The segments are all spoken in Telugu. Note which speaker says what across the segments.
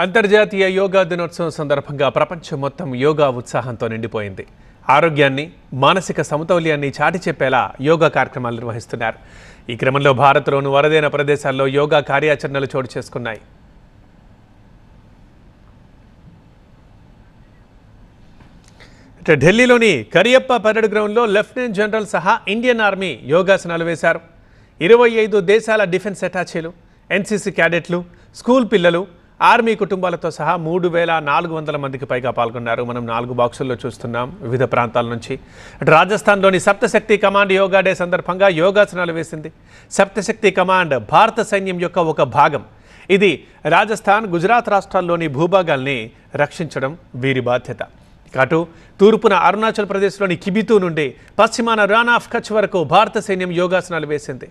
Speaker 1: అంతర్జాతీయ యోగా దినోత్సవం సందర్భంగా ప్రపంచం మొత్తం యోగా ఉత్సాహంతో నిండిపోయింది. ఆరోగ్యాన్ని, మానసిక సమతౌల్యాన్ని చాటి చెప్పేలా యోగా కార్యక్రమాలు నిర్వహిస్తున్నారు. ఈ క్రమంలో భారత్లోని వరదైన ప్రదేశాల్లో యోగా కార్యాచరణలు చోటు చేసుకున్నాయి. ఢిల్లీలోని కరియప్ప పరేడ్ గ్రౌండ్లో లెఫ్టినెంట్ జనరల్ సహా ఇండియన్ ఆర్మీ యోగాసనాలు వేశారు. 25 దేశాల డిఫెన్స్ అటాచీలు, ఎన్సీసీ క్యాడెట్లు, స్కూల్ పిల్లలు, ఆర్మీ కుటుంబాలతో సహా 3400 మందికి పైగా పాల్గొన్నారు. మనం 4 బాక్సుల్లో చూస్తున్నాం వివిధ ప్రాంతాల నుంచి. రాజస్థాన్లోని సప్తశక్తి కమాండ్ యోగా డే సందర్భంగా యోగాసనాలు వేసింది. సప్తశక్తి కమాండ్ భారత సైన్యం యొక్క ఒక భాగం. ఇది రాజస్థాన్, గుజరాత్ రాష్ట్రాల్లోని భూభాగాల్ని రక్షించడం వీరి బాధ్యత. అటు తూర్పున అరుణాచల్ ప్రదేశ్లోని కిబితూ నుండి పశ్చిమాన రాన్ ఆఫ్ కచ్ వరకు భారత సైన్యం యోగాసనాలు వేసింది.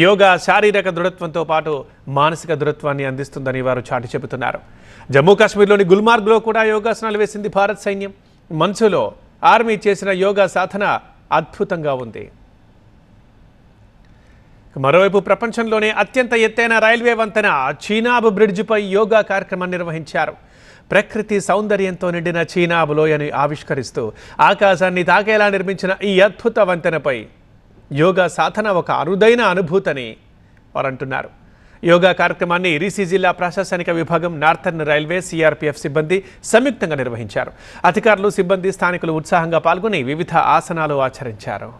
Speaker 1: యోగా శారీరక దృఢత్వంతో పాటు మానసిక దృఢత్వాన్ని అందిస్తుందని వారు చాటి చెబుతున్నారు. జమ్మూ కాశ్మీర్లోని గుల్మార్గ్లో కూడా యోగాసనాలు వేసింది భారత సైన్యం. మంచులో ఆర్మీ చేసిన యోగా సాధన అద్భుతంగా ఉంది. మరోవైపు ప్రపంచంలోనే అత్యంత ఎత్తైన రైల్వే వంతెన చీనాబ్ బ్రిడ్జిపై యోగా కార్యక్రమం నిర్వహించారు. ప్రకృతి సౌందర్యంతో నిండిన చీనాబ్ లోయని ఆవిష్కరిస్తూ ఆకాశాన్ని తాకేలా నిర్మించిన ఈ అద్భుత వంతెనపై యోగా సాధన ఒక అరుదైన అనుభూతిని వారు అంటున్నారు. యోగా కార్యక్రమాన్ని రిసి జిల్లా ప్రశాసనిక విభాగం, నార్థర్న్ రైల్వే, సిఆర్పిఎఫ్ సిబ్బంది సంయుక్తంగా నిర్వహించారు. అధికారులు, సిబ్బంది, స్థానికులు ఉత్సాహంగా పాల్గొని వివిధ ఆసనాలు ఆచరించారు.